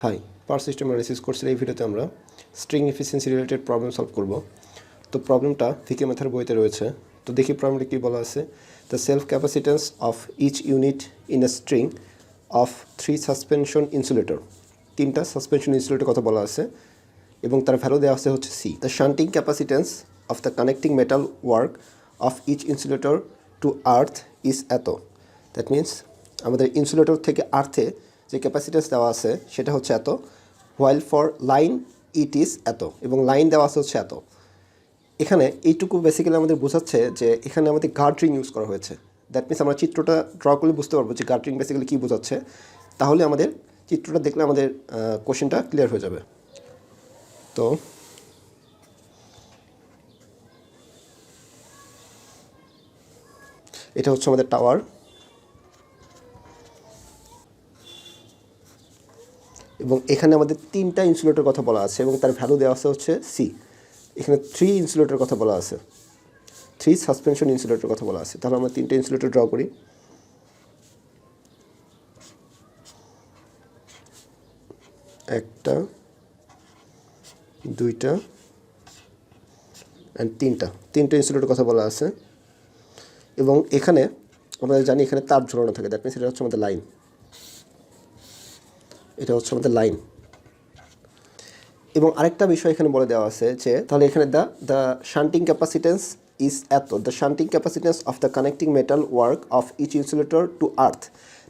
High, power system analysis কোর্সের এই ভিডিওতে আমরা string efficiency related problem solve করব। তো প্রবলেমটা ভিকে ম্যাথের বইতে রয়েছে। তো দেখি প্রবলেমটা কী বলা আছে। The self capacitance of each unit in a string of 3 suspension insulator, 3টা সাসপেনশন ইনসুলেটর কথা বলা আছে এবং তার ভ্যালু দেওয়া আছে হচ্ছে C. The shunting capacitance of the connecting metal work of each insulator to earth is এত। দ্যাট মিনস আমাদের ইনসুলেটর থেকে আর্থে যে ক্যাপাসিটেন্স দেওয়া আছে সেটা হচ্ছে এত, while for line it is এত, এবং লাইন দেওয়া আছে হচ্ছে এত। এখানে এইটুকু বেসিক্যালি আমাদের বোঝাচ্ছে যে এখানে আমাদের গার্ডরিং ইউজ করা হয়েছে। দ্যাট মিনস আমরা চিত্রটা ড্র করলে বুঝতে পারবো যে গার্ডরিং বেসিক্যালি কী বোঝাচ্ছে। তাহলে আমাদের চিত্রটা দেখলে আমাদের কোশ্চেনটা ক্লিয়ার হয়ে যাবে। তো এটা হচ্ছে আমাদের টাওয়ার, এবং এখানে আমাদের 3টা ইনসুলেটর কথা বলা আছে এবং তার ভ্যালু দেওয়া আছে হচ্ছে সি। এখানে 3 ইনসুলেটর কথা বলা আছে, 3 সাসপেনশন ইনসুলেটর কথা বলা আছে। তাহলে আমরা 3টা ইনসুলেটর ড্র করি। একটা, দুইটা অ্যান্ড 3টা ইনসুলেটর কথা বলা আছে। এবং এখানে আমরা জানি এখানে তার ঝোলানো থাকে। দ্যাট মিনস এটা হচ্ছে আমাদের লাইন, এটা হচ্ছে আমাদের লাইন। এবং আরেকটা বিষয় এখানে বলে দেওয়া আছে যে তাহলে এখানে দ্য শান্টিং ক্যাপাসিটেন্স ইজ এত, the shunting capacitance of the connecting metal work of each insulator to earth.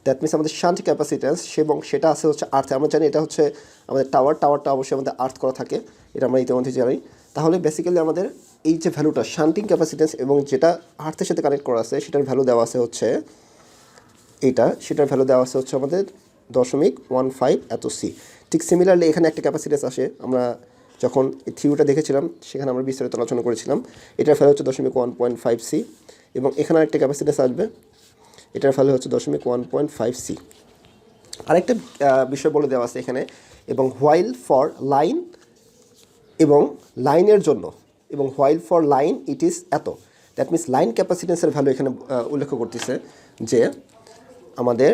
That means আমাদের শান্ট ক্যাপাসিটেন্স এবং সেটা আছে হচ্ছে আর্থে। আমরা জানি এটা হচ্ছে আমাদের টাওয়ারটা অবশ্যই আমাদের আর্থ করা থাকে, এটা আমরা ইতিমধ্যে জানি। তাহলে বেসিক্যালি আমাদের এই যে ভ্যালুটা শান্টিং ক্যাপাসিটেন্স এবং যেটা আর্থের সাথে কানেক্ট করা আছে সেটার ভ্যালু দেওয়া আছে হচ্ছে এইটা, সেটার ভ্যালু দেওয়া আছে হচ্ছে আমাদের 0.15 এত সি। ঠিক সিমিলারলি এখানে একটা ক্যাপাসিটেন্স আসে, আমরা যখন এই থিওরিটা দেখেছিলাম সেখানে আমরা বিস্তারিত আলোচনা করেছিলাম। এটার ভ্যালু হচ্ছে 0.1.5 সি, এবং এখানে আরেকটা ক্যাপাসিটেন্স আসবে, এটার ভ্যালু হচ্ছে 0.1.5 সি। আরেকটা বিষয় বলে দেওয়া আছে এখানে, এবং হোয়াইল ফর লাইন, এবং লাইনের জন্য, এবং while for line it is এত। দ্যাট মিনস লাইন ক্যাপাসিটেন্সের ভ্যালু এখানে উল্লেখ করতেছে যে আমাদের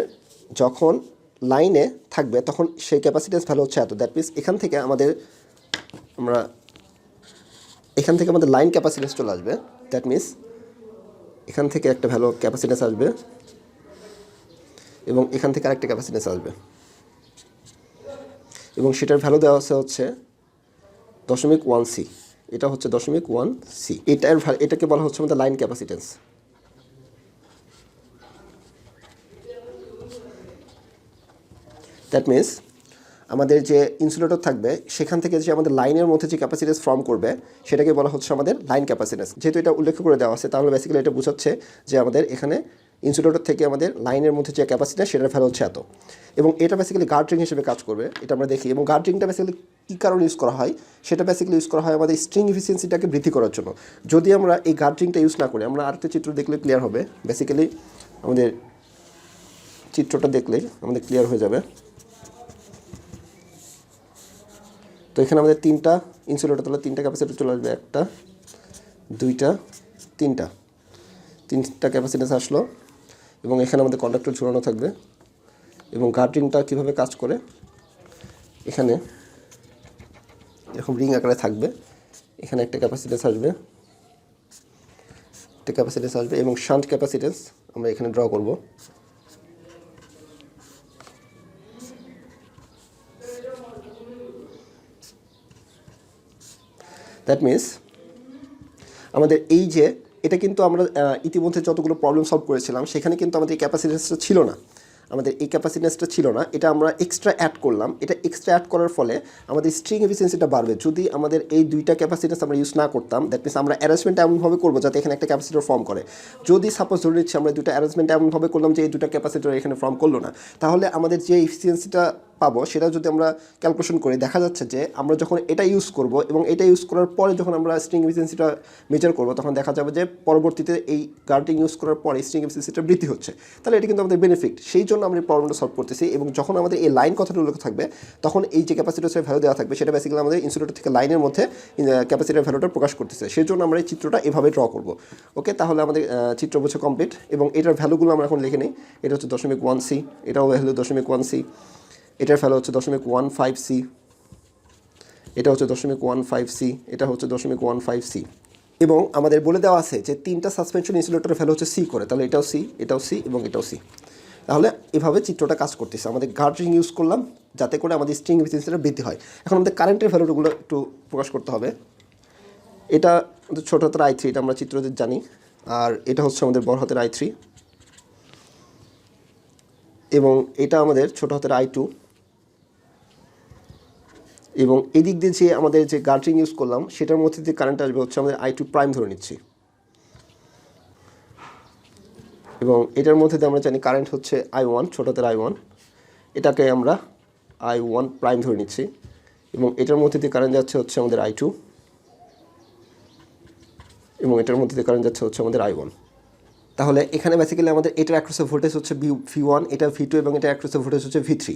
যখন লাইনে থাকবে তখন সেই ক্যাপাসিটেন্স ভ্যালু হচ্ছে এত। দ্যাট মিনস এখান থেকে আমাদের লাইন ক্যাপাসিটেন্স চলে আসবে। দ্যাট মিনস এখান থেকে একটা ভ্যালু ক্যাপাসিটেন্স আসবে এবং এখান থেকে আরেকটা ক্যাপাসিটেন্স আসবে, এবং সেটার ভ্যালু দেওয়া আছে হচ্ছে 0.1 সি। এটা হচ্ছে 0.1 সি। এটাকে বলা হচ্ছে আমাদের লাইন ক্যাপাসিটেন্স। দ্যাট মিনস আমাদের যে ইনসুলেটর থাকবে সেখান থেকে যে আমাদের লাইনের মধ্যে যে ক্যাপাসিটেন্স ফর্ম করবে সেটাকে বলা হচ্ছে আমাদের লাইন ক্যাপাসিটেন্স। যেহেতু এটা উল্লেখ করে দেওয়া আছে তাহলে বেসিক্যালি এটা বোঝাচ্ছে যে আমাদের এখানে ইনসুলেটর থেকে আমাদের লাইনের মধ্যে যে ক্যাপাসিটেন্স সেটার ভ্যালু হচ্ছে এত, এবং এটা বেসিক্যালি গার্ডরিং হিসেবে কাজ করবে, এটা আমরা দেখি। এবং গার্ডরিংটা বেসিক্যালি কী কারণে ইউজ করা হয়, সেটা বেসিক্যালি ইউজ করা হয় আমাদের স্ট্রিং এফিসিয়েন্সিটাকে বৃদ্ধি করার জন্য। যদি আমরা এই গার্ডরিংটা ইউজ না করি, আমরা আরেকটা চিত্র দেখলে ক্লিয়ার হবে। বেসিক্যালি আমাদের চিত্রটা দেখলেই আমাদের ক্লিয়ার হয়ে যাবে। তো এখানে আমাদের 3টা ইনসুলেটর, তাহলে 3টা ক্যাপাসিটর চলে আসবে, একটা, দুইটা, 3টা ক্যাপাসিটেন্স আসলো, এবং এখানে আমাদের কন্ডাক্টর ঝুলানো থাকবে। এবং গার্ডরিংটা কীভাবে কাজ করে, এখানে এরকম রিং আকারে থাকবে, এখানে একটা ক্যাপাসিটেন্স আসবে, এবং শান্ট ক্যাপাসিটেন্স আমরা এখানে ড্র করব। দ্যাট মিনস আমাদের এই যে এটা কিন্তু আমরা ইতিমধ্যে যতগুলো প্রবলেম সলভ করেছিলাম সেখানে কিন্তু আমাদের এই ক্যাপাসিটেন্সটা ছিল না, এটা আমরা এক্সট্রা অ্যাড করলাম। এটা এক্সট্রা অ্যাড করার ফলে আমাদের স্ট্রিং এফিসিয়েন্সিটা বাড়বে। যদি আমাদের এই 2টা ক্যাপাসিটেন্স আমরা ইউজ না করতাম, দ্যাট মিনস আমরা অ্যারেঞ্জমেন্ট এমনভাবে করবো যাতে এখানে একটা ক্যাপাসিটর ফর্ম করে। যদি সাপোজ ধরে নিচ্ছি আমরা 2টা অ্যারেঞ্জমেন্ট এমনভাবে করলাম যে এই 2টা ক্যাপাসিটর এখানে ফর্ম করলো না, তাহলে আমাদের যে এফিসিয়েন্সিটা পাবো সেটা যদি আমরা ক্যালকুলেশন করি, দেখা যাচ্ছে যে আমরা যখন এটা ইউজ করব এবং এটা ইউজ করার পরে যখন আমরা স্ট্রিং এফিসিয়েন্সিটা মেজার করব, তখন দেখা যাবে যে পরবর্তীতে এই গার্ডরিং ইউজ করার পরে স্ট্রিং এফিসিয়েন্সিটা বৃদ্ধি হচ্ছে। তাহলে এটা কিন্তু আমাদের বেনিফিট, সেই জন্য আমরা এই প্রবলেমটা সলভ করতেছি। এবং যখন আমাদের এই লাইন কথাটা উল্লেখ থাকবে তখন এই যে ক্যাপাসিটরের ভ্যালু দেওয়া থাকবে সেটা বেসিক্যালি আমাদের ইনসুলেটর থেকে লাইনের মধ্যে ক্যাপাসিটরের ভ্যালুটা প্রকাশ করতেছে। সেই জন্য আমরা এই চিত্রটা এভাবে ড্র করব। ওকে, তাহলে আমাদের চিত্র বোঝা কমপ্লিট। এবং এটার ভ্যালুগুলো আমরা এখন লিখে নিই। এটা হচ্ছে 0.1 সি, এটাও ভ্যালু 0.1 সি, এটার ভ্যালু হচ্ছে 0.15 সি, এটা হচ্ছে 0.15 সি, এটা হচ্ছে 0.15 সি। এবং আমাদের বলে দেওয়া আছে যে 3টা সাসপেনশন ইনসুলেটরের ভ্যালু হচ্ছে সি করে, তাহলে এটাও সি, এটাও সি এবং এটাও সি। তাহলে এভাবে চিত্রটা কাজ করতেছে। আমাদের গার্ড রিং ইউজ করলাম যাতে করে আমাদের স্ট্রিং এফিসিয়েন্সিটা বৃদ্ধি হয়। এখন আমাদের কারেন্টের ভ্যালুগুলো একটু প্রকাশ করতে হবে। এটা আমাদের ছোট হাতের I3, এটা আমরা চিত্রতে জানি, আর এটা হচ্ছে আমাদের বড় হাতের I3, এবং এটা আমাদের ছোট হাতের I2, এবং এদিক দিয়ে যে আমাদের যে গার্ড রিং ইউজ করলাম সেটার মধ্যে দিয়ে কারেন্ট আসবে হচ্ছে আমাদের I2 প্রাইম ধরে নিচ্ছি, এবং এটার মধ্যে দিয়ে আমরা জানি কারেন্ট হচ্ছে I1, ছোট হাতের I1, এটাকে আমরা I1 প্রাইম ধরে নিচ্ছি, এবং এটার মধ্যে দিয়ে কারেন্ট যাচ্ছে হচ্ছে আমাদের I2, এবং এটার মধ্যে দিয়ে কারেন্ট যাচ্ছে হচ্ছে আমাদের I1। তাহলে এখানে বেসিক্যালি আমাদের এটার অ্যাক্রসের ভোল্টেজ হচ্ছে V1, এটা V2, এবং এটা অ্যাক্রসের ভোল্টেজ হচ্ছে V3।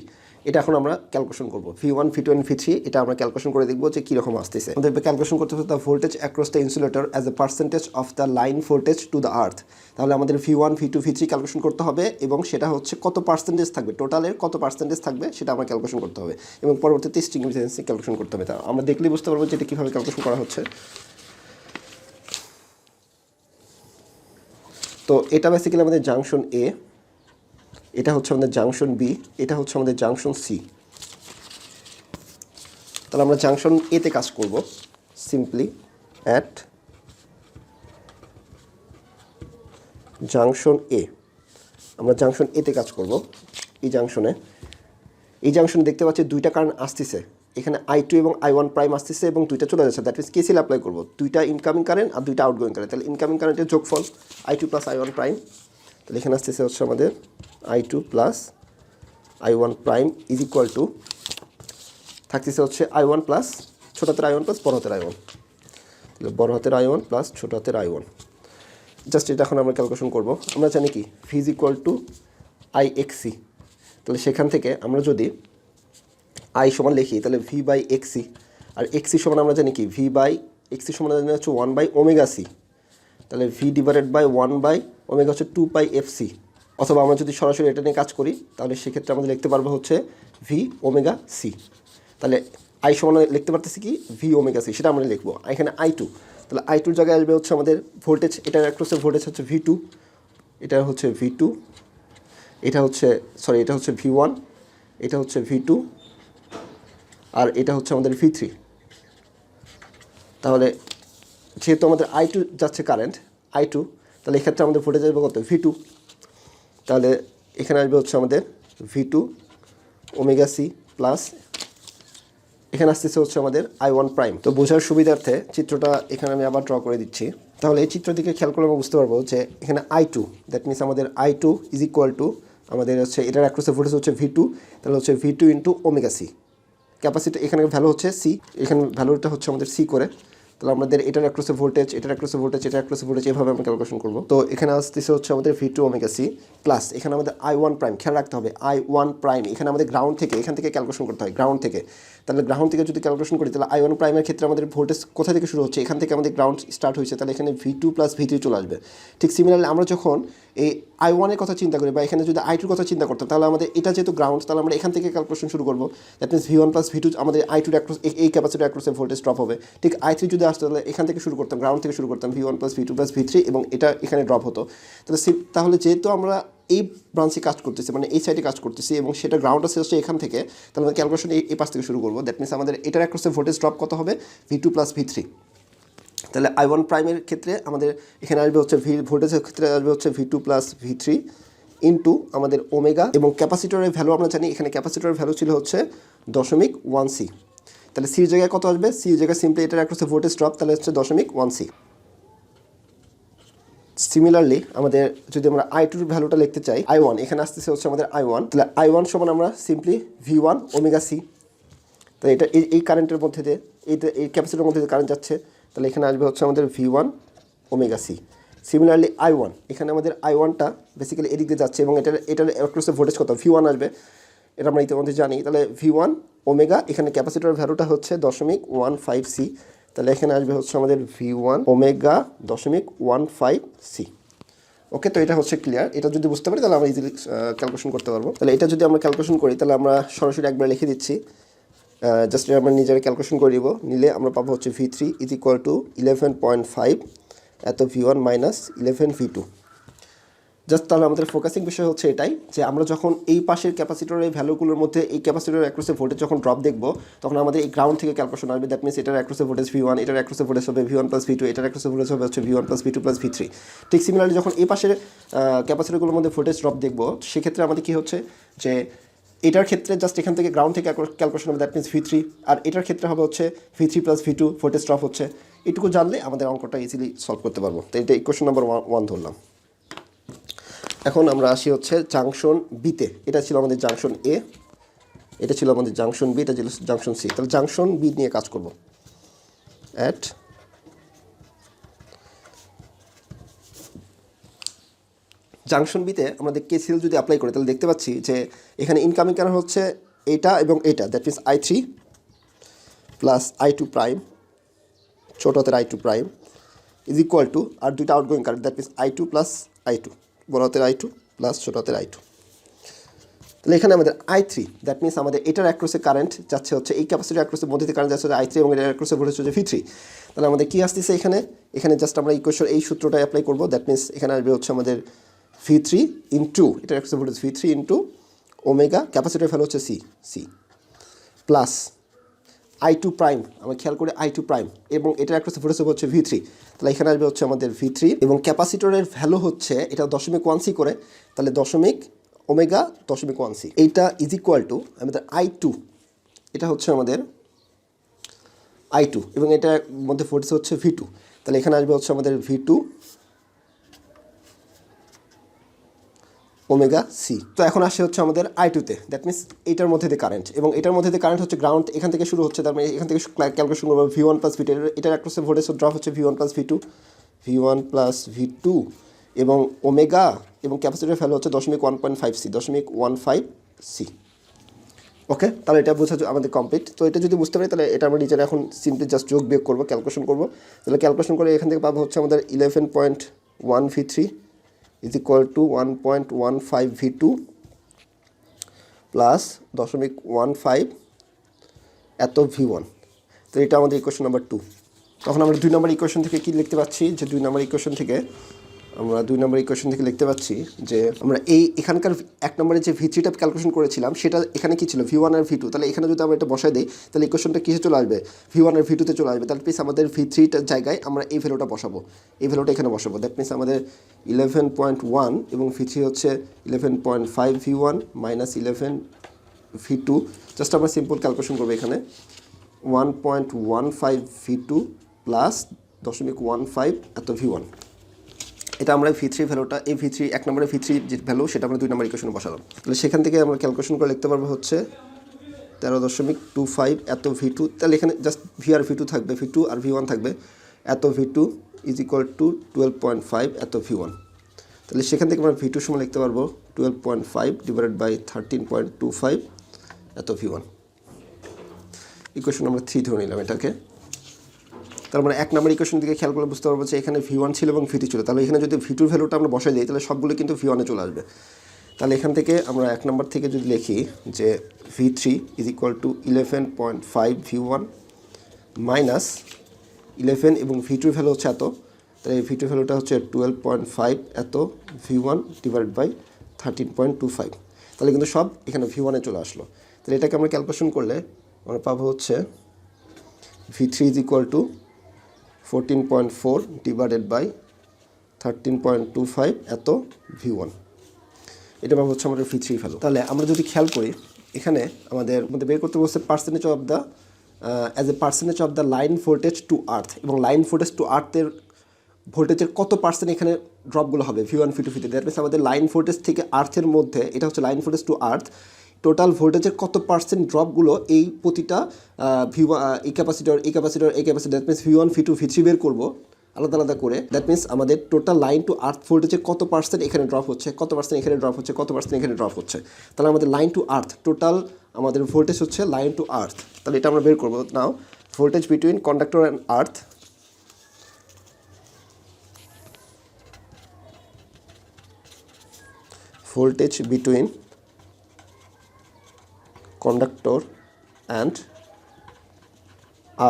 এটা এখন আমরা ক্যালকুলেশন করব, V1, V2 and V3, এটা আমরা ক্যালকুলেশন করে দেখব যে কীরকম আসতেছে। আমাদের ক্যালকুলেশন করতে হবে the voltage across the insulator as a percentage of the line voltage to the earth. তাহলে আমাদের V1, V2, V3 ক্যালকুলেশন করতে হবে, এবং সেটা হচ্ছে কত পার্সেন্টেজ থাকবে, টোটালের কত পার্সেন্টেজ থাকবে সেটা আমরা ক্যালকুলেশন করতে হবে, এবং পরবর্তীতে স্ট্রিং এফিসিয়েন্সি ক্যালকুলেশন করতে হবে। তা আমরা দেখলেই বুঝতে পারবো যে এটা কীভাবে ক্যালকুলেশন করা হচ্ছে। তো এটা বেসিক্যালি আমাদের জাংশন এ, এটা হচ্ছে আমাদের জাংশন বি, এটা হচ্ছে আমাদের জাংশন সি। তাহলে আমরা জাংশন এতে কাজ করব। সিম্পলি অ্যাট জাংশন এ, আমরা জাংশন এতে কাজ করব। এই জাংশনে দেখতে পাচ্ছি দুইটা কারেন্ট আসতেছে, এখানে I2 এবং I1 প্রাইম আসতেছে এবং দুইটা চলে যাচ্ছে, দ্যাট মিনস কেসিএল অ্যাপ্লাই করব, দুইটা ইনকামিং কারেন্ট আর দুইটা আউটগোয়িং কারেন্ট। তাহলে ইনকামিং কারেন্টের যোগফল I2 প্লাস I1 প্রাইম, তাহলে এখানে আসতেছে হচ্ছে আমাদের I2 plus I1 prime is equal two থাকতেছে হচ্ছে I1 প্লাস ছোট হাতের I1 প্লাস বড় হাতের I1, তাহলে বড় হাতের I1 প্লাস ছোট হাতের I1। জাস্ট এটা এখন আমরা ক্যালকুলেশন করব। আমরা জানি কি V is equal two IXC, তাহলে সেখান থেকে আমরা যদি I সমান লিখি তাহলে V বাই XC, আর XC সমান আমরা জানি কি V বাই XC সমান জানি হচ্ছে 1 বাই ওমেগা C, তাহলে V divided by 1 by omega হচ্ছে 2 পাই FC। অথবা আমরা যদি সরাসরি এটা নিয়ে কাজ করি তাহলে সেক্ষেত্রে আমাদের লিখতে পারবো হচ্ছে V ওমেগা C। তাহলে I সমান লিখতে পারতেছি কি V ওমেগা C, সেটা আমরা লিখবো। এখানে I2, তাহলে I2 জায়গায় আসবে হচ্ছে আমাদের ভোল্টেজ, এটার অ্যাক্রসের ভোল্টেজ হচ্ছে V2, এটা হচ্ছে V2, এটা হচ্ছে এটা হচ্ছে V1, এটা হচ্ছে V2, আর এটা হচ্ছে আমাদের V3। তাহলে যেহেতু আমাদের I2 যাচ্ছে কারেন্ট I2, তাহলে এক্ষেত্রে আমাদের ভোল্টেজ আসবে কত V2, তাহলে এখানে আসবে হচ্ছে আমাদের V2 ওমেগা C প্লাস এখানে আসতেছে হচ্ছে আমাদের I1 প্রাইম। তো বোঝার সুবিধার্থে চিত্রটা এখানে আমি আবার ড্র করে দিচ্ছি। তাহলে এই চিত্র দিকে খেয়াল করলে আমরা বুঝতে পারবো যে এখানে I2, দ্যাট মিনস আমাদের I2 ইজ ইকুয়াল টু আমাদের হচ্ছে এটার অ্যাক্রসের ভোল্টেজ হচ্ছে V2, তাহলে হচ্ছে V2 into omega C। Capacity এখানে ভ্যালু হচ্ছে C, এখানে ভ্যালুটা হচ্ছে আমাদের C করে, তাহলে আমাদের এটার অ্যাক্রসের ভোল্টেজ, এটার অ্যাক্রসের ভোল্টেজ, এটার অ্যাক্রসের ভোল্টেজ, এভাবে আমরা ক্যালকুলেশন করব। তো এখানে আসতেছে হচ্ছে আমাদের V2 ওমেগা C প্লাস এখানে আমাদের I1 প্রাইম, খেয়াল রাখতে হবে I1 প্রাইম এখানে আমাদের গ্রাউন্ড থেকে, এখান থেকে ক্যালকুলেশন করতে হয় গ্রাউন্ড থেকে। তাহলে গ্রাউন্ড থেকে যদি ক্যালকুলেশন করি তাহলে I1 প্রাইমের ক্ষেত্রে আমাদের ভোল্টেজ কোথা থেকে শুরু হচ্ছে, এখান থেকে আমাদের গ্রাউন্ড স্টার্ট হয়েছে, তাহলে এখানে V2 প্লাস V3 চলে আসবে। ঠিক সিমিলারলি আমরা যখন এই I1 এর কথা চিন্তা করি বা এখানে যদি I2 এর কথা চিন্তা করতাম, তাহলে আমাদের এটা যেহেতু গ্রাউন্ড, তাহলে আমরা এখান থেকে ক্যালকুলেশন শুরু করবো। That means V1 plus V2 আমাদের I2 অ্যাক্রস এই ক্যাপাসিটি অ্যাক্রসের ভোল্টেজ ড্রপ হবে। ঠিক I3 যদি আসতো তাহলে এখান থেকে শুরু করতাম, গ্রাউন্ড থেকে শুরু করতাম V1 plus V2 plus V3, এবং এটা এখানে ড্রপ হতো। তাহলে যেহেতু আমরা এই ব্রাঞ্চে কাজ করতেছি, মানে এই সাইডে কাজ করতেছি, এবং সেটা গ্রাউন্ড আসছে হচ্ছে এখান থেকে, তাহলে আমরা ক্যালকুলেশন এই পাশ থেকে শুরু করবো। দ্যাট মিনস আমাদের এটার অ্যাক্রসের ভোল্টেজ ড্রপ কত হবে V2 প্লাস V3। তাহলে I1 প্রাইমের ক্ষেত্রে আমাদের এখানে আসবে হচ্ছে ভোল্টেজের ক্ষেত্রে আসবে হচ্ছে V2 প্লাস V3 ইন্টু আমাদের ওমেগা, এবং ক্যাপাসিটরের ভ্যালু আমরা জানি এখানে ক্যাপাসিটরের ভ্যালু ছিল হচ্ছে 0.1C। তাহলে সির জায়গায় কত আসবে, সির জায়গায় সিম্পলি এটার অ্যাক্রসের ভোল্টেজ ড্রপ, তাহলে হচ্ছে 0.1C। সিমিলারলি আমাদের যদি আমরা I2 ভ্যালুটা লিখতে চাই I1, এখানে আসতেছে হচ্ছে আমাদের I1, তাহলে I1 সমান আমরা সিম্পলি V1 ওমেগা C। তাহলে এটা এই কারেন্টের মধ্যে দিয়ে এই ক্যাপাসিটরের মধ্যে দিয়ে কারেন্ট যাচ্ছে, তাহলে এখানে আসবে হচ্ছে আমাদের V1 omega C। Similarly I1, এখানে আমাদের I1টা বেসিক্যালি এদিক দিয়ে যাচ্ছে, এবং এটার অ্যাক্রসের ভোল্টেজ কত V1 আসবে, এটা আমরা ইতিমধ্যে জানি। তাহলে V1 ওমেগা, এখানে ক্যাপাসিটরের ভ্যালুটা হচ্ছে 0.15C, তাহলে এখানে আসবে হচ্ছে আমাদের V1 ওমেগা 0.15C। ওকে, তো এটা হচ্ছে ক্লিয়ার। এটা যদি বুঝতে পারি তাহলে আমরা ইজিলি ক্যালকুলেশন করতে পারবো। তাহলে এটা যদি আমরা ক্যালকুলেশন করি তাহলে আমরা সরাসরি একবার লিখে দিচ্ছি, জাস্ট আমরা নিজের ক্যালকুলেশন করে দিব। নিলে আমরা পাবো হচ্ছে V3 ইজ ইকুয়াল টু 11.5 এত V1 মাইনাস 11 V2। জাস্ট তাহলে আমাদের ফোকাসিং বিষয় হচ্ছে এটাই যে আমরা যখন এই পাশের ক্যাপাসিটরের ভ্যালুগুলোর মধ্যে এই ক্যাপাসিটরের অ্যাক্রসে ভোল্টেজ যখন ড্রপ দেখব তখন আমাদের এই গ্রাউন্ড থেকে ক্যালকুলেশন আসবে। দ্যাট মিনস এটার অ্যাক্রসে ভোল্টেজ V1, এটার অ্যাক্রসে ভোল্টেজ হবে V1 প্লাস V2, এটার অ্যাক্রসে ভোল্টেজ হবে হচ্ছে V1 plus V2 plus V3। ঠিক সিমিলারলি যখন এই পাশের ক্যাপাসিটরগুলোর মধ্যে ভোল্টেজ ড্রপ দেখব সেক্ষেত্রে আমাদের কী হচ্ছে যে এটার ক্ষেত্রে জাস্ট এখান থেকে গ্রাউন্ড থেকে ক্যালকুলেশন হবে, দ্যাট মিনস V3, আর এটার ক্ষেত্রে হবে হচ্ছে V3 plus V2 voltage drop হচ্ছে। এটুকু জানলে আমাদের অঙ্কটা ইজিলি সলভ করতে পারবো। তো এটা ইকুয়েশন নাম্বার 1 ধরলাম। এখন আমরা আসি হচ্ছে জাংশন বিতে। এটা ছিল আমাদের জাংশন এ, এটা ছিল আমাদের জাংশন বি, এটা ছিল জাংশন সি। তাহলে জাংশন বি নিয়ে কাজ করব। অ্যাট জাংশন বিতে আমাদের কেসিএল যদি অ্যাপ্লাই করি তাহলে দেখতে পাচ্ছি যে এখানে ইনকামিং কারেন্ট হচ্ছে এটা এবং এটা, that means I3 plus I2 prime, ছোট হাতের I2 prime is equal to আর দুইটা outgoing current, that means I2 plus I2, বড় হাতের I2 প্লাস ছোট হাতের I2। তাহলে এখানে আমাদের I3, দ্যাট মিনস আমাদের এটার অ্যাক্রসে কারেন্ট যাচ্ছে হচ্ছে এই ক্যাপাসিটির অ্যাক্রসের মধ্যে কারেন্ট যাচ্ছে হচ্ছে I3 এবং এটার অ্যাক্রসে ভোল্টেজ হচ্ছে V3। তাহলে আমাদের কী আসতেছে এখানে জাস্ট আমরা ইকুয়েশন এই সূত্রটা অ্যাপ্লাই করবো। দ্যাট মিনস এখানে আসবে হচ্ছে আমাদের V3 ইন্টু এটার অ্যাক্রসে ভোল্টেজ V3 ইন্টু ওমেগা, ক্যাপাসিটির ভ্যালু হচ্ছে সি প্লাস I2 প্রাইম, আমরা খেয়াল করে I2 প্রাইম এবং এটার অ্যাক্রসে ভোল্টেজ হচ্ছে V3। তাহলে এখানে আসবে হচ্ছে আমাদের V3 এবং ক্যাপাসিটরের ভ্যালু হচ্ছে এটা 0.1C করে, তাহলে ওমেগা 0.1C। এইটা ইজ ইকুয়াল টু আমাদের I2, এটা হচ্ছে আমাদের I2 এবং এটার মধ্যে ভোল্টেজ হচ্ছে V2। তাহলে এখানে আসবে হচ্ছে আমাদের V2 ওমেগা সি। তো এখন আসে হচ্ছে আমাদের I2তে, দ্যাট মিনস এটার মধ্যে দিয়ে কারেন্ট এবং এটার মধ্যে দিয়ে কারেন্ট হচ্ছে গ্রাউন্ড এখান থেকে শুরু হচ্ছে। তার মানে এখান থেকে ক্যালকুলেশন করবো V1 প্লাস V2, এটার অ্যাক্রসে ভোল্টেজ ড্রপ হচ্ছে V1 প্লাস V2 এবং ওমেগা এবং ক্যাপাসিটরের ভ্যালু হচ্ছে 0.15C। ওকে, তাহলে এটা বোঝা আমাদের কমপ্লিট। তো এটা যদি বুঝতে পারি তাহলে এটা আমরা নিজেরা এখন সিম্পলি জাস্ট যোগ বিয়োগ করবো, ক্যালকুলেশন করবো। তাহলে ক্যালকুলেশন করে এখান থেকে পাবো হচ্ছে আমাদের 11.1 V3 is equal two 1.15 V2 plus 0.15 এত V1। তো এটা আমাদের ইকুয়েশন নাম্বার 2। তখন আমরা 2 নম্বর ইকুয়েশন থেকে কি লিখতে পাচ্ছি যে 2 নম্বর ইকুয়েশন থেকে লিখতে পাচ্ছি যে আমরা এখানকার 1 নম্বরে যে V3টা ক্যালকুলেশন করেছিলাম সেটা এখানে কি ছিল V1 আর V2। তাহলে এখানে যদি আমরা এটা বসাই দিই তাহলে ইকুয়েশনটা কিসে চলে আসবে, V1 আর V2তে চলে আসবে। তাহলে প্লিজ আমাদের V3টার জায়গায় আমরা এই ভ্যালুটা বসাবো, এই ভ্যালুটা এখানে বসাবো। দ্যাট মিনস আমাদের 11.1 এবং V3 হচ্ছে 11.5 V1 মাইনাস 11 V2। জাস্ট আমরা সিম্পল ক্যালকুলেশন করবো এখানে 1.15 V2 প্লাস 0.15 এত V1। এটা আমরা V3 ভ্যালুটা এই V3 1 নম্বরে V3 যে ভ্যালু সেটা আমরা 2 নম্বর ইকুয়েশনে বসালাম। তাহলে সেখান থেকে আমরা ক্যালকুলেশন করে লিখতে পারবো হচ্ছে 13.25 এত V2। তাহলে এখানে জাস্ট V আর V2 থাকবে, V2 আর V1 থাকবে, এত V2 ইজ ইকুয়াল টু 12.5 এত V1। তাহলে সেখান থেকে আমরা V2 সময় লিখতে পারবো 12.5 ডিভাইডেড বাই 13.25 এত V1। ইকুয়েশন আমরা 3 ধরে নিলাম এটাকে। তার মানে 1 নম্বর ইকুয়েশন দিকে খেয়াল করে বুঝতে পারবো যে এখানে V1 ছিল এবং V2 ছিল। তাহলে এখানে যদি V2 ভ্যালুটা আমরা বসাই দিই তাহলে সবগুলো কিন্তু V1 এ চলে আসবে। তাহলে এখান থেকে আমরা 1 নম্বর থেকে যদি লিখি যে V3 is equal two 11.5 V1 minus 11 এবং V2 ভ্যালু হচ্ছে এত, তাহলে এই V2 ভ্যালুটা হচ্ছে 12.5 এত V1 ডিভাইড বাই 13.25। তাহলে কিন্তু সব এখানে V1 এ চলে আসলো। তাহলে এটাকে আমরা ক্যালকুলেশন করলে আমরা পাবো হচ্ছে V3 is equal to 14.4 divided by 13.25 এত V1। এটা পাবো হচ্ছে আমাদের V3 ভ্যালু। তাহলে আমরা যদি খেয়াল করি এখানে আমাদের বের করতে বলছে percentage of the as a percentage of the line voltage to earth, এবং লাইন ভোল্টেজ টু আর্থের ভোল্টেজের কত পার্সেন্ট এখানে ড্রপগুলো হবে V1 V2 V3। That means আমাদের লাইন ভোল্টেজ থেকে আর্থের মধ্যে এটা হচ্ছে line voltage two earth, total ভোল্টেজের কত পার্সেন্ট ড্রপগুলো এই প্রতিটা এই capacitor that means V1 V2 V3 বের করবো আলাদা আলাদা করে। দ্যাট মিনস আমাদের টোটাল লাইন টু আর্থ ভোল্টেজের কত পার্সেন্ট এখানে ড্রপ হচ্ছে, কত পার্সেন্ট এখানে ড্রপ হচ্ছে, কত পার্সেন্ট এখানে ড্রপ হচ্ছে। তাহলে আমাদের লাইন টু আর্থ টোটাল আমাদের ভোল্টেজ হচ্ছে লাইন টু আর্থ। তাহলে এটা আমরা বের করবো। Now voltage between conductor and earth voltage between conductor and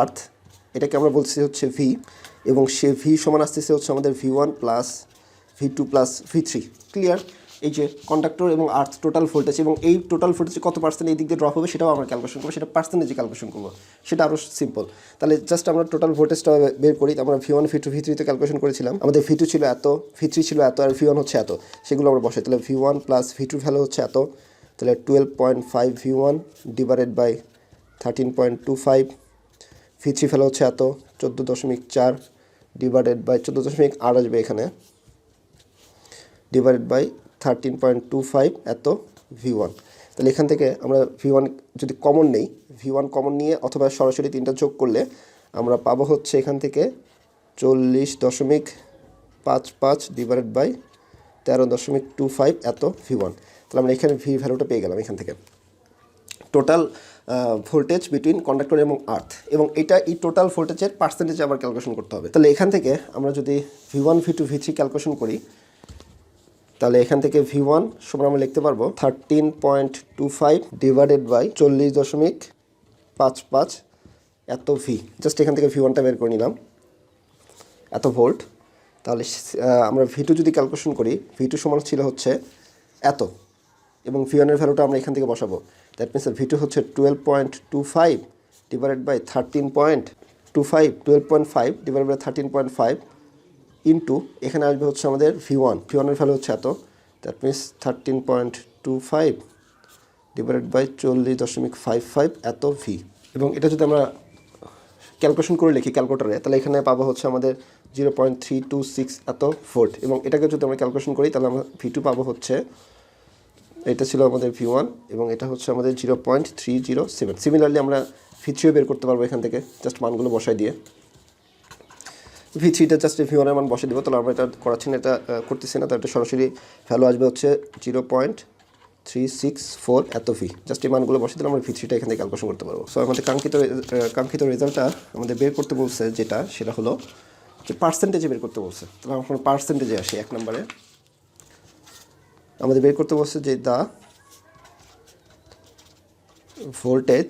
earth, এটাকে আমরা বলছি হচ্ছে ভি, এবং সে ভি সমান আসতেছে হচ্ছে আমাদের V1 plus V2 plus V3। Clear? এই যে কন্ডাক্টর এবং আর্থ টোটাল ভোল্টেজ, এবং এই টোটাল ভোল্টেজে কত পার্সেন্ট এই দিক দিয়ে ড্রপ হবে সেটাও আমরা ক্যালকুলেশন করবো, সেটা পার্সেন্টেজে ক্যালকুলেশন করবো, সেটা আরও সিম্পল। তাহলে জাস্ট আমরা টোটাল ভোল্টেজটা বের করি। আমরা V1 V2 V3 তে ক্যালকুলেশন করেছিলাম, আমাদের V2 ছিল এত, V3 ছিল এত, আর V1 হচ্ছে এত, সেগুলো আমরা বসাই। তাহলে V1 প্লাস V2 ভ্যালু হচ্ছে এত, তাহলে 12.5 V1 divided by 13.25, V3 value হচ্ছে এত, 14.4 ডিভাইডেড বাই 14.8 আসবে এখানে, ডিভাইডেড বাই 13.25 এত V1। তাহলে এখান থেকে আমরা V1 যদি কমন নেই, V1 কমন নিয়ে অথবা সরাসরি তিনটা যোগ করলে আমরা পাবো হচ্ছে এখান থেকে 40.55 ডিভাইডেড বাই 13.25 এত V1। তাহলে আমরা এখানে ভি ভ্যালুটা পেয়ে গেলাম এখান থেকে। টোটাল ভোল্টেজ বিটুইন কন্ডাক্টর এবং আর্থ, এবং এটা এই টোটাল ভোল্টেজের পার্সেন্টেজে আবার ক্যালকুলেশন করতে হবে। তাহলে এখান থেকে আমরা যদি V1 V2 V3 ক্যালকুলেশন করি, তাহলে এখান থেকে V1 সমান আমরা লিখতে পারবো 13.25 ডিভাইডেড বাই 40.55 এত ভি। জাস্ট এখান থেকে V1টা বের করে নিলাম, এত ভোল্ট। তাহলে আমরা V2 যদি ক্যালকুলেশন করি, V2 সমান ছিল হচ্ছে এত, এবং V1 এর ভ্যালুটা আমরা এখান থেকে বসাবো। দ্যাট মিনস V2 হচ্ছে 12.25 divided by 13.25, 12.5 divided by 13.5 into এখানে আসবে হচ্ছে আমাদের V1 এর ভ্যালু হচ্ছে এত, দ্যাট মিনস 13.25 ডিভাইডেড বাই 40.55 এত ভি। এবং এটা যদি আমরা ক্যালকুলেশন করে লিখি ক্যালকুলেটারে, তাহলে এখানে পাবো হচ্ছে আমাদের 0.326 এত ভোল্ট, এবং এটাকে যদি আমরা ক্যালকুলেশন করি তাহলে আমরা V2 পাবো হচ্ছে, এটা ছিল আমাদের V1 এবং এটা হচ্ছে আমাদের 0.307। সিমিলারলি আমরা V3ও বের করতে পারবো এখান থেকে, জাস্ট মানগুলো বসাই দিয়ে। V3টা জাস্ট V1 এর মান বসে দেবো। তাহলে আমরা এটা করাচ্ছি না, এটা করতেছি না, তো এটা সরাসরি ভ্যালু আসবে হচ্ছে 0.364 এত ভি। জাস্ট এই মানগুলো বসে দিলে আমরা V3টা এখান থেকে ক্যালকুলেশন করতে পারবো। সো আমাদের কাঙ্ক্ষিত রেজাল্টটা আমাদের বের করতে বলছে, সেটা হলো যে পার্সেন্টেজে বের করতে বলছে। তাহলে আমরা পার্সেন্টেজে আসি। 1 নম্বরে আমাদের বের করতে বলছে যে the voltage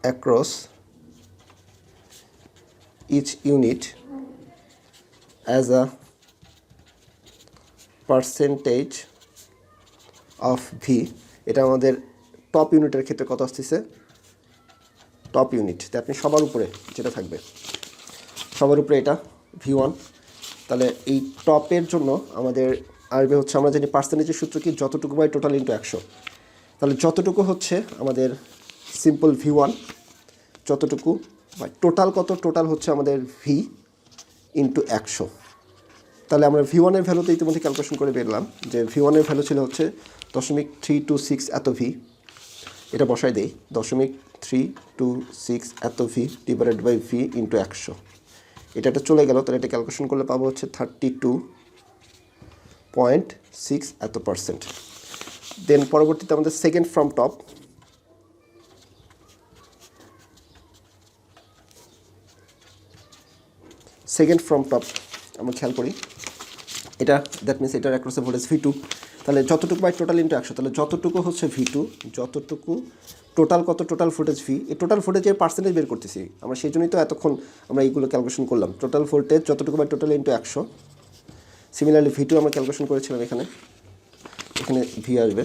across each unit as a percentage of V। এটা আমাদের টপ ইউনিটের ক্ষেত্রে কত আসতেছে, টপ ইউনিট, আপনি সবার উপরে যেটা থাকবে, সবার উপরে এটা V1। তাহলে এই টপের জন্য আমাদের আসবে হচ্ছে, আমরা জানি পার্সেন্টেজের সূত্র কি, যতটুকু বাই টোটাল ইন্টু 100। তাহলে যতটুকু হচ্ছে আমাদের সিম্পল V1, যতটুকু বাই টোটাল কত, টোটাল হচ্ছে আমাদের ভি ইন্টু 100। তাহলে আমরা V1 এর ভ্যালুতে ইতিমধ্যে ক্যালকুলেশন করে বেরলাম যে V1 এর ভ্যালু ছিল হচ্ছে 0.326 এত ভি। এটা বসাই দেই, 0.326 এত V divided by V into 100। এটা চলে গেল, তাহলে এটা ক্যালকুলেশন করলে পাবো হচ্ছে 32.6 এত পার্সেন্ট। দেন পরবর্তীতে আমাদের সেকেন্ড ফ্রম টপ, আমরা খেয়াল করি এটা, দ্যাট মিনস এটার অ্যাক্রসে ভোল্টেজ V2। তাহলে যতটুকু বাই টোটাল ইন্টু 100, তাহলে যতটুকু হচ্ছে V2, যতটুকু টোটাল কত, টোটাল ভোল্টেজ ভি, এই টোটাল ভোল্টেজের পার্সেন্টেজ বের করতেছি আমরা, সেই জন্যই তো এতক্ষণ আমরা এইগুলো ক্যালকুলেশন করলাম। টোটাল ভোল্টেজ যতটুকু by total into 100। Similarly V2 আমরা ক্যালকুলেশন করেছিলাম, এখানে ভি আসবে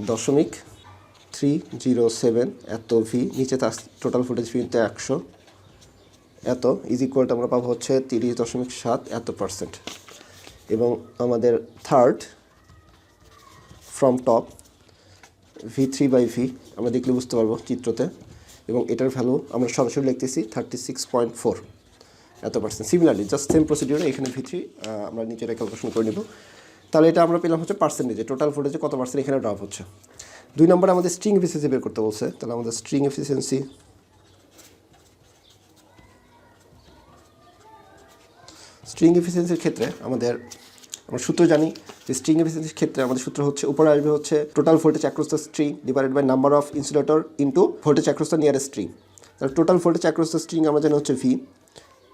0.307 এত ভি, নিচে তার টোটাল ভোল্টেজ ভি ইন্টু 100 এত ইজ ইকুয়াল আমরা পাবো হচ্ছে 30.7 এত পার্সেন্ট। এবং আমাদের third from top V3 by V আমরা দেখলে বুঝতে পারবো চিত্রতে, এবং এটার ভ্যালু আমরা সরাসরি লিখতেছি 36.4 এত পার্সেন্ট। সিমিলারলি জাস্ট সেম প্রসিডিওরে এখানে V3 আমরা নিচের ক্যালকুলেশন করে নেব। তাহলে এটা আমরা পেলাম হচ্ছে পার্সেন্টেজে, টোটাল ভোল্টেজে কত পার্সেন্ট এখানে ড্রপ হচ্ছে। 2 নম্বরে আমাদের স্ট্রিং এফিসিয়েন্সি বের করতে বলছে। তাহলে আমাদের স্ট্রিং এফিসিয়েন্সি ক্ষেত্রে আমরা সূত্র জানি যে স্ট্রিং এফিসিয়েন্সির ক্ষেত্রে আমাদের সূত্র হচ্ছে, উপরে আসবে হচ্ছে total voltage across the string divided by number of insulator into voltage across the nearest string. তাহলে total voltage across the string আমরা জানি হচ্ছে ভি।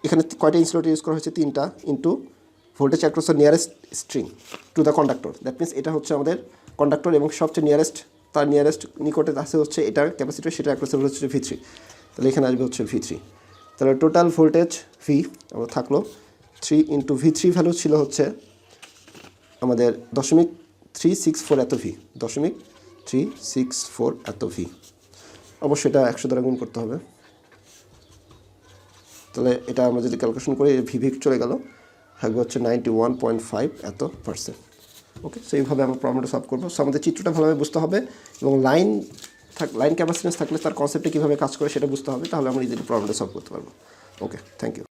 এখানে কয়টা ইনসুলেটর ইউজ করা হয়েছে, 3টা, into voltage across the nearest string to the conductor. That means এটা হচ্ছে আমাদের কন্ডাক্টর এবং সবচেয়ে নিয়ারেস্ট নিকটে আছে হচ্ছে এটার ক্যাপাসিটর, সেটা অ্যাক্রসের হচ্ছে V3। তাহলে এখানে আসবে হচ্ছে V3। তাহলে টোটাল ভোল্টেজ V আমরা থাকলো 3 ইন্টু V3 ভ্যালু ছিল হচ্ছে আমাদের 0.364 এত V, 0.364 এত V। অবশ্যই এটা 100 দ্বারা গুণ করতে হবে। তাহলে এটা আমরা যদি ক্যালকুলেশন করি ভিভি চলে গেল, থাকবে হচ্ছে 91.5 এত %। ওকে, সো এইভাবে আমরা প্রবলেমটা সলভ করবো। সো আমাদের চিত্রটা ভালোভাবে বুঝতে হবে এবং লাইন ক্যাপাসিটেন্স থাকলে তার কনসেপ্টে কীভাবে কাজ করে সেটা বুঝতে হবে, তাহলে আমরা ইজিলি প্রবলেমটা সলভ করতে পারবো। ওকে, থ্যাংক ইউ।